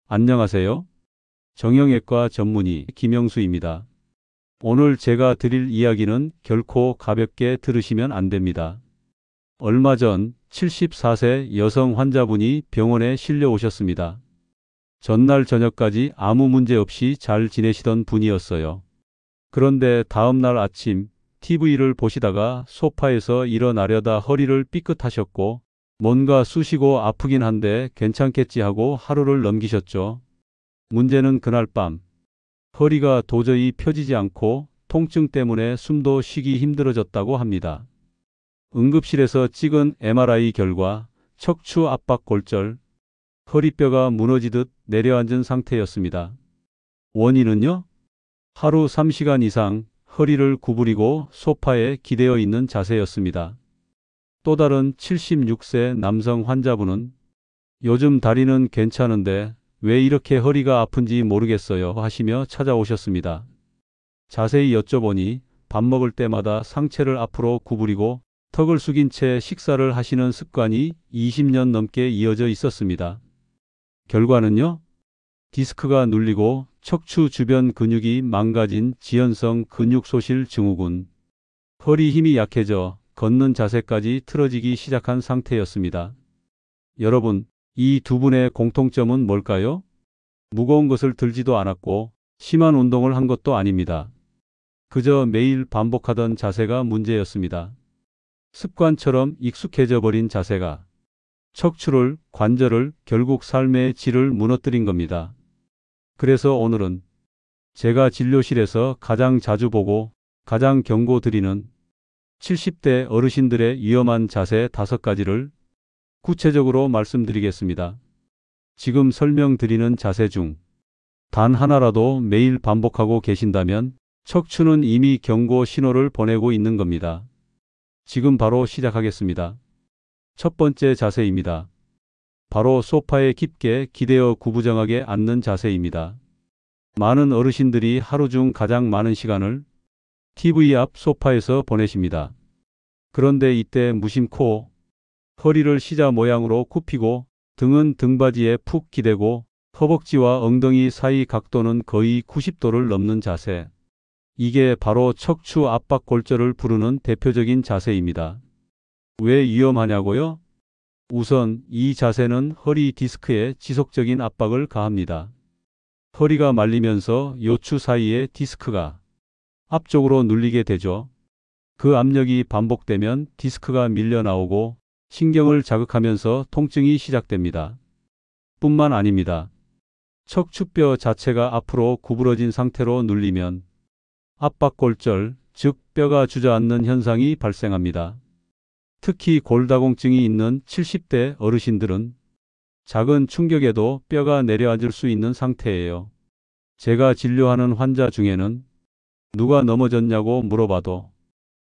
안녕하세요. 정형외과 전문의 김영수입니다. 오늘 제가 드릴 이야기는 결코 가볍게 들으시면 안 됩니다. 얼마 전 74세 여성 환자분이 병원에 실려 오셨습니다. 전날 저녁까지 아무 문제 없이 잘 지내시던 분이었어요. 그런데 다음날 아침 TV를 보시다가 소파에서 일어나려다 허리를 삐끗하셨고 뭔가 쑤시고 아프긴 한데 괜찮겠지 하고 하루를 넘기셨죠. 문제는 그날 밤 허리가 도저히 펴지지 않고 통증 때문에 숨도 쉬기 힘들어졌다고 합니다. 응급실에서 찍은 MRI 결과 척추 압박 골절, 허리뼈가 무너지듯 내려앉은 상태였습니다. 원인은요? 하루 3시간 이상 허리를 구부리고 소파에 기대어 있는 자세였습니다. 또 다른 76세 남성 환자분은 요즘 다리는 괜찮은데 왜 이렇게 허리가 아픈지 모르겠어요 하시며 찾아오셨습니다. 자세히 여쭤보니 밥 먹을 때마다 상체를 앞으로 구부리고 턱을 숙인 채 식사를 하시는 습관이 20년 넘게 이어져 있었습니다. 결과는요? 디스크가 눌리고 척추 주변 근육이 망가진 지연성 근육소실 증후군, 허리 힘이 약해져 걷는 자세까지 틀어지기 시작한 상태였습니다. 여러분, 이 두 분의 공통점은 뭘까요? 무거운 것을 들지도 않았고 심한 운동을 한 것도 아닙니다. 그저 매일 반복하던 자세가 문제였습니다. 습관처럼 익숙해져 버린 자세가 척추를, 관절을, 결국 삶의 질을 무너뜨린 겁니다. 그래서 오늘은 제가 진료실에서 가장 자주 보고 가장 경고드리는 70대 어르신들의 위험한 자세 5가지를 구체적으로 말씀드리겠습니다. 지금 설명드리는 자세 중 단 하나라도 매일 반복하고 계신다면 척추는 이미 경고 신호를 보내고 있는 겁니다. 지금 바로 시작하겠습니다. 첫 번째 자세입니다. 바로 소파에 깊게 기대어 구부정하게 앉는 자세입니다. 많은 어르신들이 하루 중 가장 많은 시간을 TV 앞 소파에서 보내십니다. 그런데 이때 무심코 허리를 시자 모양으로 굽히고 등은 등받이에 푹 기대고 허벅지와 엉덩이 사이 각도는 거의 90도를 넘는 자세. 이게 바로 척추 압박 골절을 부르는 대표적인 자세입니다. 왜 위험하냐고요? 우선 이 자세는 허리 디스크에 지속적인 압박을 가합니다. 허리가 말리면서 요추 사이의 디스크가 앞쪽으로 눌리게 되죠. 그 압력이 반복되면 디스크가 밀려 나오고 신경을 자극하면서 통증이 시작됩니다. 뿐만 아닙니다. 척추뼈 자체가 앞으로 구부러진 상태로 눌리면 압박골절, 즉 뼈가 주저앉는 현상이 발생합니다. 특히 골다공증이 있는 70대 어르신들은 작은 충격에도 뼈가 내려앉을 수 있는 상태예요. 제가 진료하는 환자 중에는 누가 넘어졌냐고 물어봐도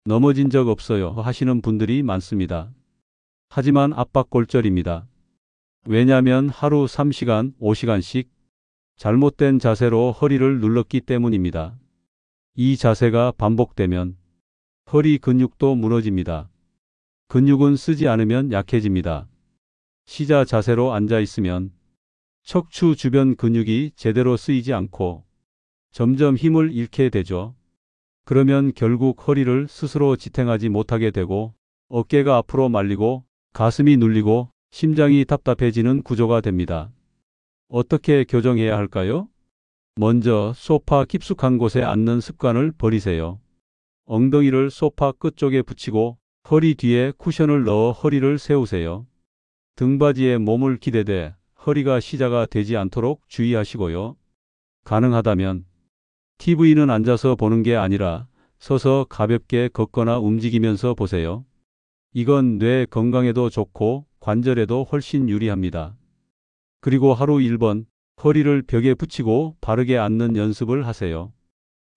넘어진 적 없어요 하시는 분들이 많습니다. 하지만 압박골절입니다. 왜냐하면 하루 3시간, 5시간씩 잘못된 자세로 허리를 눌렀기 때문입니다. 이 자세가 반복되면 허리 근육도 무너집니다. 근육은 쓰지 않으면 약해집니다. 시자 자세로 앉아 있으면 척추 주변 근육이 제대로 쓰이지 않고 점점 힘을 잃게 되죠. 그러면 결국 허리를 스스로 지탱하지 못하게 되고 어깨가 앞으로 말리고 가슴이 눌리고 심장이 답답해지는 구조가 됩니다. 어떻게 교정해야 할까요? 먼저 소파 깊숙한 곳에 앉는 습관을 버리세요. 엉덩이를 소파 끝쪽에 붙이고 허리 뒤에 쿠션을 넣어 허리를 세우세요. 등받이에 몸을 기대되 허리가 시자가 되지 않도록 주의하시고요. 가능하다면 TV는 앉아서 보는 게 아니라 서서 가볍게 걷거나 움직이면서 보세요. 이건 뇌 건강에도 좋고 관절에도 훨씬 유리합니다. 그리고 하루 1번 허리를 벽에 붙이고 바르게 앉는 연습을 하세요.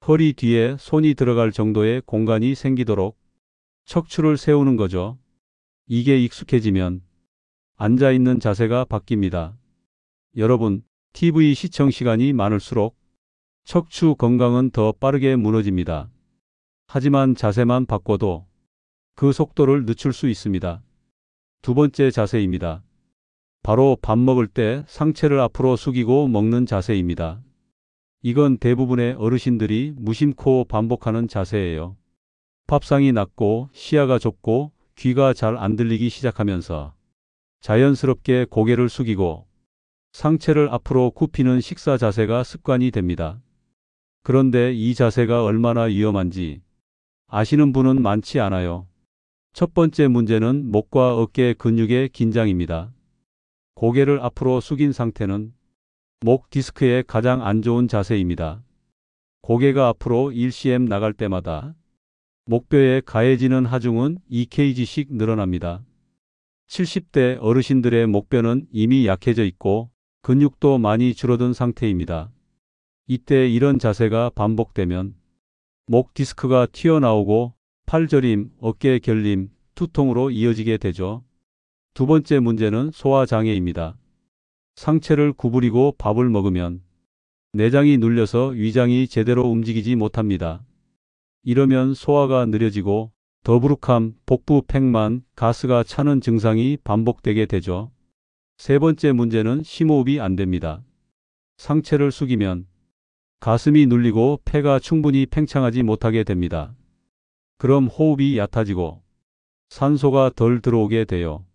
허리 뒤에 손이 들어갈 정도의 공간이 생기도록 척추를 세우는 거죠. 이게 익숙해지면 앉아있는 자세가 바뀝니다. 여러분, TV 시청 시간이 많을수록 척추 건강은 더 빠르게 무너집니다. 하지만 자세만 바꿔도 그 속도를 늦출 수 있습니다. 두 번째 자세입니다. 바로 밥 먹을 때 상체를 앞으로 숙이고 먹는 자세입니다. 이건 대부분의 어르신들이 무심코 반복하는 자세예요. 밥상이 낮고 시야가 좁고 귀가 잘 안 들리기 시작하면서 자연스럽게 고개를 숙이고 상체를 앞으로 굽히는 식사 자세가 습관이 됩니다. 그런데 이 자세가 얼마나 위험한지 아시는 분은 많지 않아요. 첫 번째 문제는 목과 어깨 근육의 긴장입니다. 고개를 앞으로 숙인 상태는 목 디스크에 가장 안 좋은 자세입니다. 고개가 앞으로 1cm 나갈 때마다 목뼈에 가해지는 하중은 2kg씩 늘어납니다. 70대 어르신들의 목뼈는 이미 약해져 있고 근육도 많이 줄어든 상태입니다. 이때 이런 자세가 반복되면 목 디스크가 튀어나오고 팔 저림, 어깨 결림, 두통으로 이어지게 되죠. 두 번째 문제는 소화장애입니다. 상체를 구부리고 밥을 먹으면 내장이 눌려서 위장이 제대로 움직이지 못합니다. 이러면 소화가 느려지고 더부룩함, 복부 팽만, 가스가 차는 증상이 반복되게 되죠. 세 번째 문제는 심호흡이 안 됩니다. 상체를 숙이면 가슴이 눌리고 폐가 충분히 팽창하지 못하게 됩니다. 그럼 호흡이 얕아지고 산소가 덜 들어오게 돼요.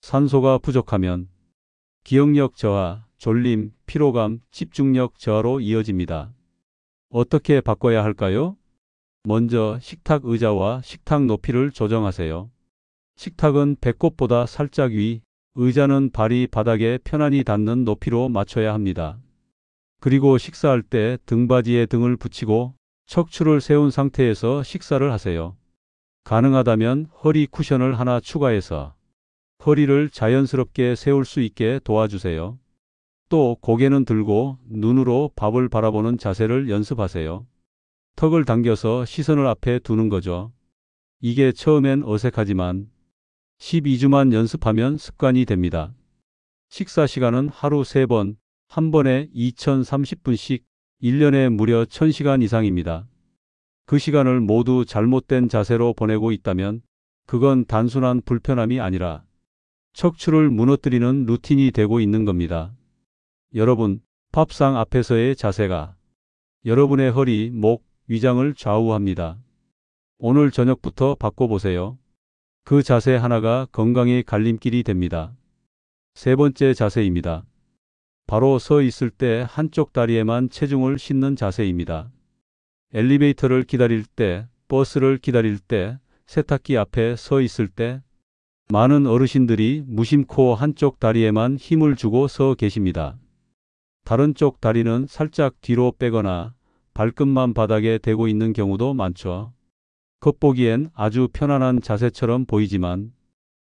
산소가 부족하면 기억력 저하, 졸림, 피로감, 집중력 저하로 이어집니다. 어떻게 바꿔야 할까요? 먼저 식탁 의자와 식탁 높이를 조정하세요. 식탁은 배꼽보다 살짝 위, 의자는 발이 바닥에 편안히 닿는 높이로 맞춰야 합니다. 그리고 식사할 때 등받이에 등을 붙이고 척추를 세운 상태에서 식사를 하세요. 가능하다면 허리 쿠션을 하나 추가해서 허리를 자연스럽게 세울 수 있게 도와주세요. 또 고개는 들고 눈으로 밥을 바라보는 자세를 연습하세요. 턱을 당겨서 시선을 앞에 두는 거죠. 이게 처음엔 어색하지만 12주만 연습하면 습관이 됩니다. 식사 시간은 하루 3번, 한 번에 2030분씩 1년에 무려 1000시간 이상입니다. 그 시간을 모두 잘못된 자세로 보내고 있다면 그건 단순한 불편함이 아니라 척추를 무너뜨리는 루틴이 되고 있는 겁니다. 여러분, 밥상 앞에서의 자세가 여러분의 허리, 목, 위장을 좌우합니다. 오늘 저녁부터 바꿔보세요. 그 자세 하나가 건강의 갈림길이 됩니다. 세 번째 자세입니다. 바로 서 있을 때 한쪽 다리에만 체중을 싣는 자세입니다. 엘리베이터를 기다릴 때, 버스를 기다릴 때, 세탁기 앞에 서 있을 때 많은 어르신들이 무심코 한쪽 다리에만 힘을 주고 서 계십니다. 다른 쪽 다리는 살짝 뒤로 빼거나 발끝만 바닥에 대고 있는 경우도 많죠. 겉보기엔 아주 편안한 자세처럼 보이지만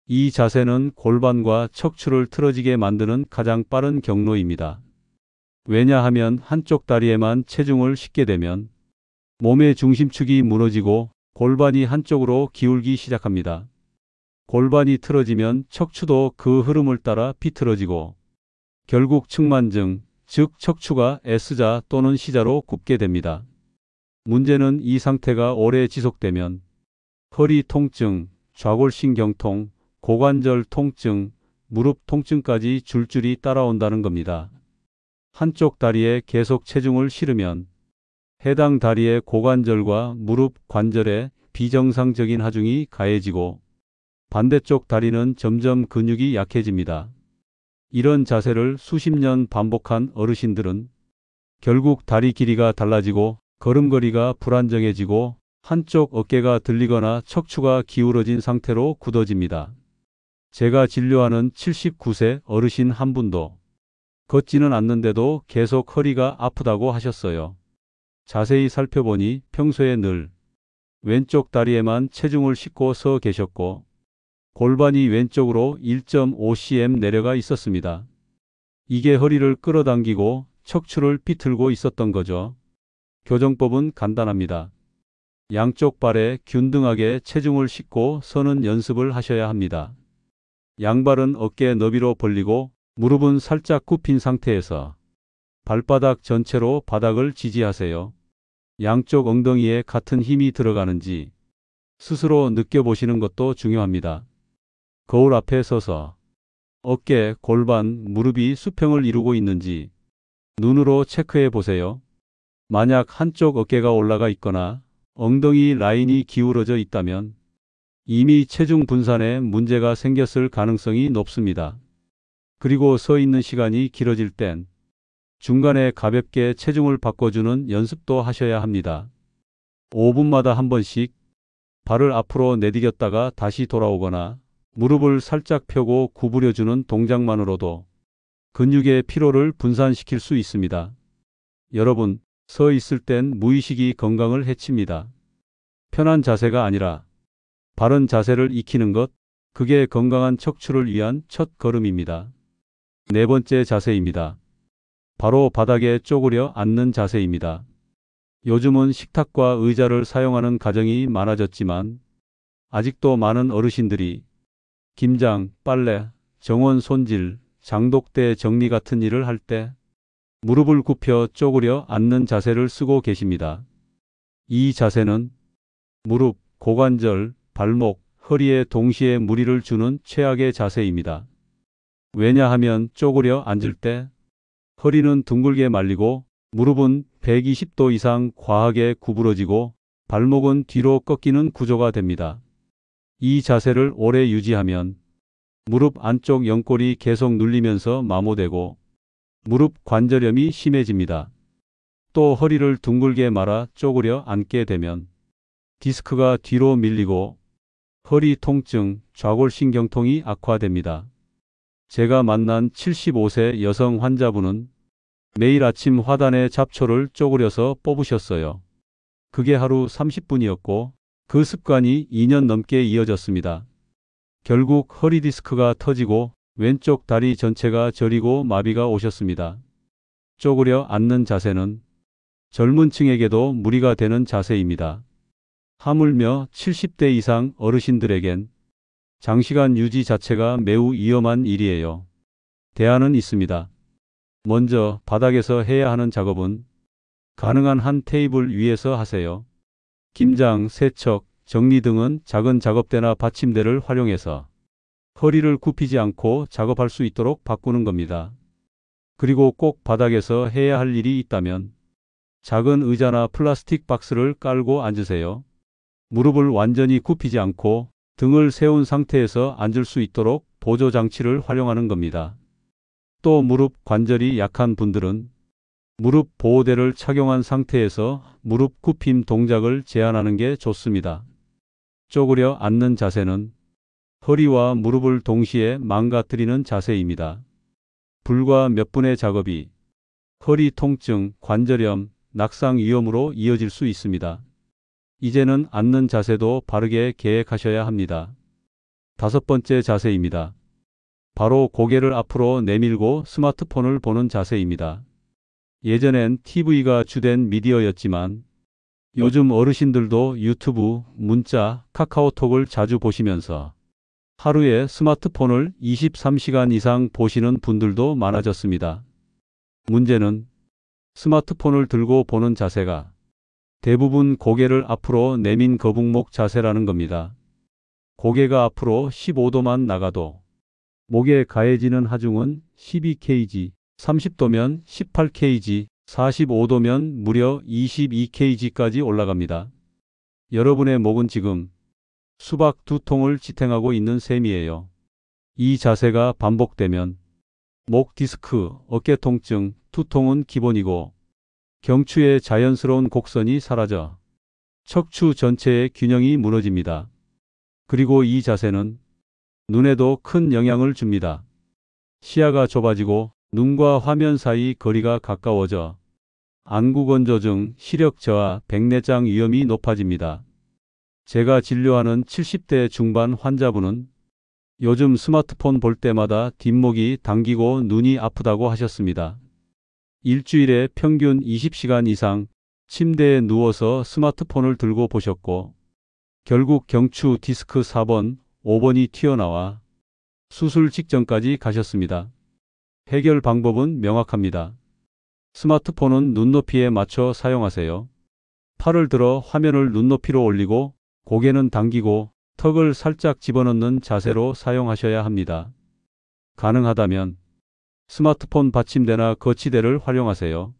이 자세는 골반과 척추를 틀어지게 만드는 가장 빠른 경로입니다. 왜냐하면 한쪽 다리에만 체중을 싣게 되면 몸의 중심축이 무너지고 골반이 한쪽으로 기울기 시작합니다. 골반이 틀어지면 척추도 그 흐름을 따라 비틀어지고 결국 측만증, 즉 척추가 S자 또는 C자로 굽게 됩니다. 문제는 이 상태가 오래 지속되면 허리 통증, 좌골신경통, 고관절 통증, 무릎 통증까지 줄줄이 따라온다는 겁니다. 한쪽 다리에 계속 체중을 실으면 해당 다리의 고관절과 무릎 관절에 비정상적인 하중이 가해지고 반대쪽 다리는 점점 근육이 약해집니다. 이런 자세를 수십 년 반복한 어르신들은 결국 다리 길이가 달라지고 걸음걸이가 불안정해지고 한쪽 어깨가 들리거나 척추가 기울어진 상태로 굳어집니다. 제가 진료하는 79세 어르신 한 분도 걷지는 않는데도 계속 허리가 아프다고 하셨어요. 자세히 살펴보니 평소에 늘 왼쪽 다리에만 체중을 싣고 서 계셨고 골반이 왼쪽으로 1.5cm 내려가 있었습니다. 이게 허리를 끌어당기고 척추를 비틀고 있었던 거죠. 교정법은 간단합니다. 양쪽 발에 균등하게 체중을 싣고 서는 연습을 하셔야 합니다. 양발은 어깨 너비로 벌리고 무릎은 살짝 굽힌 상태에서 발바닥 전체로 바닥을 지지하세요. 양쪽 엉덩이에 같은 힘이 들어가는지 스스로 느껴보시는 것도 중요합니다. 거울 앞에 서서 어깨, 골반, 무릎이 수평을 이루고 있는지 눈으로 체크해 보세요. 만약 한쪽 어깨가 올라가 있거나 엉덩이 라인이 기울어져 있다면 이미 체중 분산에 문제가 생겼을 가능성이 높습니다. 그리고 서 있는 시간이 길어질 땐 중간에 가볍게 체중을 바꿔주는 연습도 하셔야 합니다. 5분마다 한 번씩 발을 앞으로 내디뎠다가 다시 돌아오거나 무릎을 살짝 펴고 구부려주는 동작만으로도 근육의 피로를 분산시킬 수 있습니다. 여러분, 서 있을 땐 무의식이 건강을 해칩니다. 편한 자세가 아니라 바른 자세를 익히는 것, 그게 건강한 척추를 위한 첫 걸음입니다. 네 번째 자세입니다. 바로 바닥에 쪼그려 앉는 자세입니다. 요즘은 식탁과 의자를 사용하는 가정이 많아졌지만 아직도 많은 어르신들이 김장, 빨래, 정원 손질, 장독대 정리 같은 일을 할 때 무릎을 굽혀 쪼그려 앉는 자세를 쓰고 계십니다. 이 자세는 무릎, 고관절, 발목, 허리에 동시에 무리를 주는 최악의 자세입니다. 왜냐하면 쪼그려 앉을 때 허리는 둥글게 말리고 무릎은 120도 이상 과하게 구부러지고 발목은 뒤로 꺾이는 구조가 됩니다. 이 자세를 오래 유지하면 무릎 안쪽 연골이 계속 눌리면서 마모되고 무릎 관절염이 심해집니다. 또 허리를 둥글게 말아 쪼그려 앉게 되면 디스크가 뒤로 밀리고 허리 통증, 좌골신경통이 악화됩니다. 제가 만난 75세 여성 환자분은 매일 아침 화단에 잡초를 쪼그려서 뽑으셨어요. 그게 하루 30분이었고 그 습관이 2년 넘게 이어졌습니다. 결국 허리 디스크가 터지고 왼쪽 다리 전체가 저리고 마비가 오셨습니다. 쪼그려 앉는 자세는 젊은 층에게도 무리가 되는 자세입니다. 하물며 70대 이상 어르신들에겐 장시간 유지 자체가 매우 위험한 일이에요. 대안은 있습니다. 먼저 바닥에서 해야 하는 작업은 가능한 한 테이블 위에서 하세요. 김장, 세척, 정리 등은 작은 작업대나 받침대를 활용해서 허리를 굽히지 않고 작업할 수 있도록 바꾸는 겁니다. 그리고 꼭 바닥에서 해야 할 일이 있다면 작은 의자나 플라스틱 박스를 깔고 앉으세요. 무릎을 완전히 굽히지 않고 등을 세운 상태에서 앉을 수 있도록 보조 장치를 활용하는 겁니다. 또 무릎 관절이 약한 분들은 무릎 보호대를 착용한 상태에서 무릎 굽힘 동작을 제한하는 게 좋습니다. 쪼그려 앉는 자세는 허리와 무릎을 동시에 망가뜨리는 자세입니다. 불과 몇 분의 작업이 허리 통증, 관절염, 낙상 위험으로 이어질 수 있습니다. 이제는 앉는 자세도 바르게 계획하셔야 합니다. 다섯 번째 자세입니다. 바로 고개를 앞으로 내밀고 스마트폰을 보는 자세입니다. 예전엔 TV가 주된 미디어였지만 요즘 어르신들도 유튜브, 문자, 카카오톡을 자주 보시면서 하루에 스마트폰을 23시간 이상 보시는 분들도 많아졌습니다. 문제는 스마트폰을 들고 보는 자세가 대부분 고개를 앞으로 내민 거북목 자세라는 겁니다. 고개가 앞으로 15도만 나가도 목에 가해지는 하중은 12kg, 30도면 18kg, 45도면 무려 22kg까지 올라갑니다. 여러분의 목은 지금 수박 2통을 지탱하고 있는 셈이에요. 이 자세가 반복되면 목 디스크, 어깨 통증, 두통은 기본이고 경추의 자연스러운 곡선이 사라져 척추 전체의 균형이 무너집니다. 그리고 이 자세는 눈에도 큰 영향을 줍니다. 시야가 좁아지고 눈과 화면 사이 거리가 가까워져 안구건조증, 시력 저하, 백내장 위험이 높아집니다. 제가 진료하는 70대 중반 환자분은 요즘 스마트폰 볼 때마다 뒷목이 당기고 눈이 아프다고 하셨습니다. 일주일에 평균 20시간 이상 침대에 누워서 스마트폰을 들고 보셨고 결국 경추 디스크 4번, 5번이 튀어나와 수술 직전까지 가셨습니다. 해결 방법은 명확합니다. 스마트폰은 눈높이에 맞춰 사용하세요. 팔을 들어 화면을 눈높이로 올리고 고개는 당기고 턱을 살짝 집어넣는 자세로 사용하셔야 합니다. 가능하다면 스마트폰 받침대나 거치대를 활용하세요.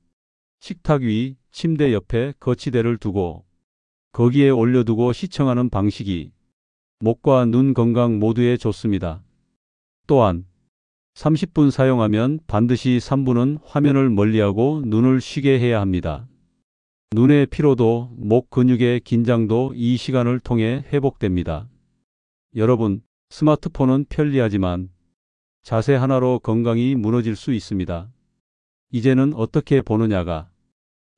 식탁 위, 침대 옆에 거치대를 두고 거기에 올려두고 시청하는 방식이 목과 눈 건강 모두에 좋습니다. 또한 30분 사용하면 반드시 3분은 화면을 멀리하고 눈을 쉬게 해야 합니다. 눈의 피로도, 목 근육의 긴장도 이 시간을 통해 회복됩니다. 여러분, 스마트폰은 편리하지만 자세 하나로 건강이 무너질 수 있습니다. 이제는 어떻게 보느냐가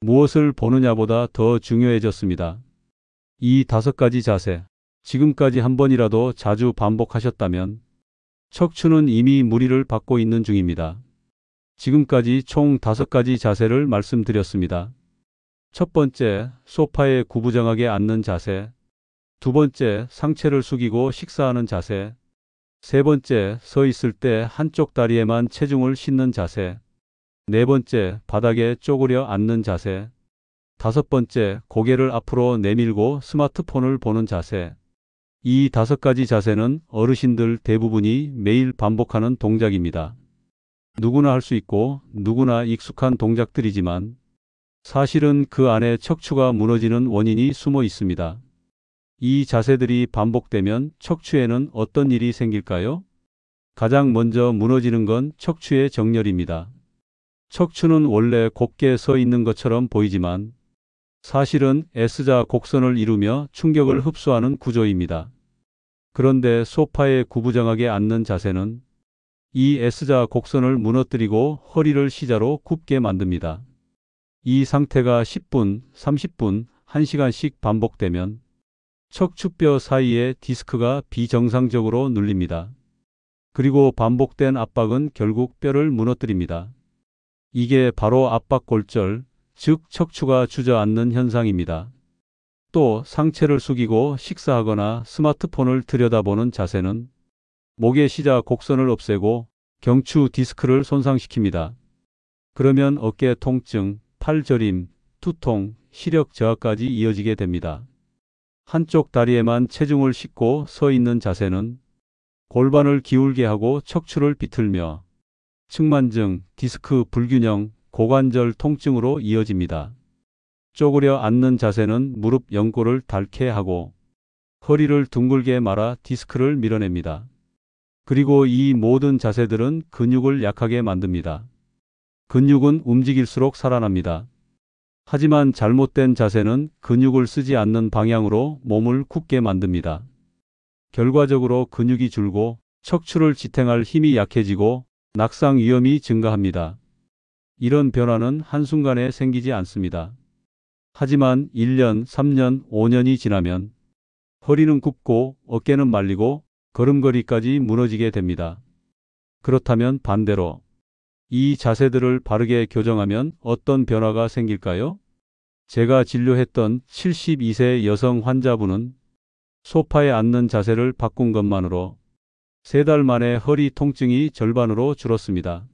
무엇을 보느냐보다 더 중요해졌습니다. 이 5가지 자세, 지금까지 한 번이라도 자주 반복하셨다면 척추는 이미 무리를 받고 있는 중입니다. 지금까지 총 5가지 자세를 말씀드렸습니다. 첫 번째, 소파에 구부정하게 앉는 자세. 두 번째, 상체를 숙이고 식사하는 자세. 세 번째, 서 있을 때 한쪽 다리에만 체중을 싣는 자세. 네 번째, 바닥에 쪼그려 앉는 자세. 다섯 번째, 고개를 앞으로 내밀고 스마트폰을 보는 자세. 이 5가지 자세는 어르신들 대부분이 매일 반복하는 동작입니다. 누구나 할 수 있고 누구나 익숙한 동작들이지만 사실은 그 안에 척추가 무너지는 원인이 숨어 있습니다. 이 자세들이 반복되면 척추에는 어떤 일이 생길까요? 가장 먼저 무너지는 건 척추의 정렬입니다. 척추는 원래 곱게 서 있는 것처럼 보이지만 사실은 S자 곡선을 이루며 충격을 흡수하는 구조입니다. 그런데 소파에 구부정하게 앉는 자세는 이 S자 곡선을 무너뜨리고 허리를 C자로 굽게 만듭니다. 이 상태가 10분, 30분, 1시간씩 반복되면 척추뼈 사이의 디스크가 비정상적으로 눌립니다. 그리고 반복된 압박은 결국 뼈를 무너뜨립니다. 이게 바로 압박골절, 즉 척추가 주저앉는 현상입니다. 또 상체를 숙이고 식사하거나 스마트폰을 들여다보는 자세는 목의 C자 곡선을 없애고 경추 디스크를 손상시킵니다. 그러면 어깨 통증, 팔 저림, 두통, 시력 저하까지 이어지게 됩니다. 한쪽 다리에만 체중을 싣고 서 있는 자세는 골반을 기울게 하고 척추를 비틀며 측만증, 디스크 불균형, 고관절 통증으로 이어집니다. 쪼그려 앉는 자세는 무릎 연골을 닳게 하고 허리를 둥글게 말아 디스크를 밀어냅니다. 그리고 이 모든 자세들은 근육을 약하게 만듭니다. 근육은 움직일수록 살아납니다. 하지만 잘못된 자세는 근육을 쓰지 않는 방향으로 몸을 굳게 만듭니다. 결과적으로 근육이 줄고 척추를 지탱할 힘이 약해지고 낙상 위험이 증가합니다. 이런 변화는 한순간에 생기지 않습니다. 하지만 1년, 3년, 5년이 지나면 허리는 굽고 어깨는 말리고 걸음걸이까지 무너지게 됩니다. 그렇다면 반대로 이 자세들을 바르게 교정하면 어떤 변화가 생길까요? 제가 진료했던 72세 여성 환자분은 소파에 앉는 자세를 바꾼 것만으로 3달 만에 허리 통증이 절반으로 줄었습니다.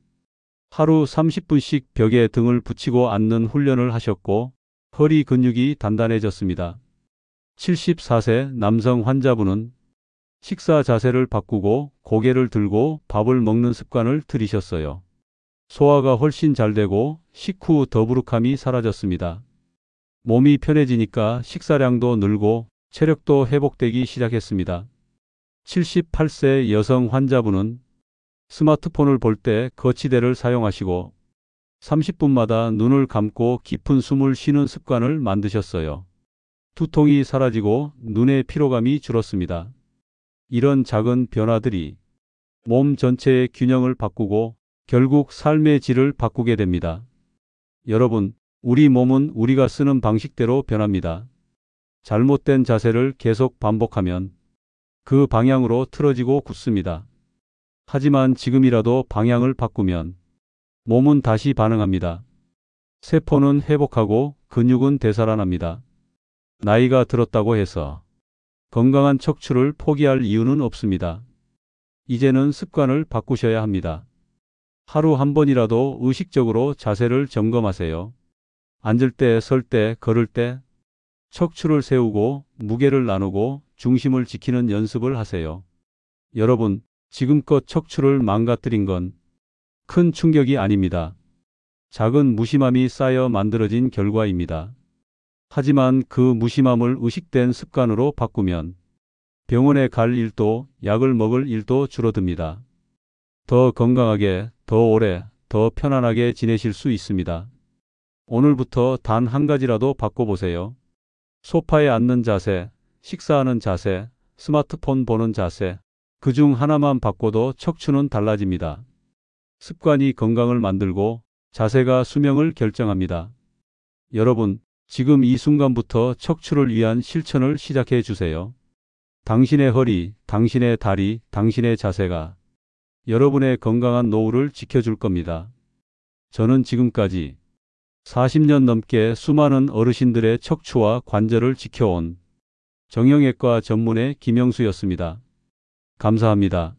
하루 30분씩 벽에 등을 붙이고 앉는 훈련을 하셨고 허리 근육이 단단해졌습니다. 74세 남성 환자분은 식사 자세를 바꾸고 고개를 들고 밥을 먹는 습관을 들이셨어요. 소화가 훨씬 잘 되고 식후 더부룩함이 사라졌습니다. 몸이 편해지니까 식사량도 늘고 체력도 회복되기 시작했습니다. 78세 여성 환자분은 스마트폰을 볼 때 거치대를 사용하시고 30분마다 눈을 감고 깊은 숨을 쉬는 습관을 만드셨어요. 두통이 사라지고 눈의 피로감이 줄었습니다. 이런 작은 변화들이 몸 전체의 균형을 바꾸고 결국 삶의 질을 바꾸게 됩니다. 여러분, 우리 몸은 우리가 쓰는 방식대로 변합니다. 잘못된 자세를 계속 반복하면 그 방향으로 틀어지고 굳습니다. 하지만 지금이라도 방향을 바꾸면 몸은 다시 반응합니다. 세포는 회복하고 근육은 되살아납니다. 나이가 들었다고 해서 건강한 척추를 포기할 이유는 없습니다. 이제는 습관을 바꾸셔야 합니다. 하루 한 번이라도 의식적으로 자세를 점검하세요. 앉을 때, 설 때, 걸을 때 척추를 세우고 무게를 나누고 중심을 지키는 연습을 하세요. 여러분, 지금껏 척추를 망가뜨린 건 큰 충격이 아닙니다. 작은 무심함이 쌓여 만들어진 결과입니다. 하지만 그 무심함을 의식된 습관으로 바꾸면 병원에 갈 일도 약을 먹을 일도 줄어듭니다. 더 건강하게, 더 오래, 더 편안하게 지내실 수 있습니다. 오늘부터 단 한 가지라도 바꿔보세요. 소파에 앉는 자세, 식사하는 자세, 스마트폰 보는 자세, 그중 하나만 바꿔도 척추는 달라집니다. 습관이 건강을 만들고 자세가 수명을 결정합니다. 여러분, 지금 이 순간부터 척추를 위한 실천을 시작해 주세요. 당신의 허리, 당신의 다리, 당신의 자세가 여러분의 건강한 노후를 지켜줄 겁니다. 저는 지금까지 40년 넘게 수많은 어르신들의 척추와 관절을 지켜온 정형외과 전문의 김영수였습니다. 감사합니다.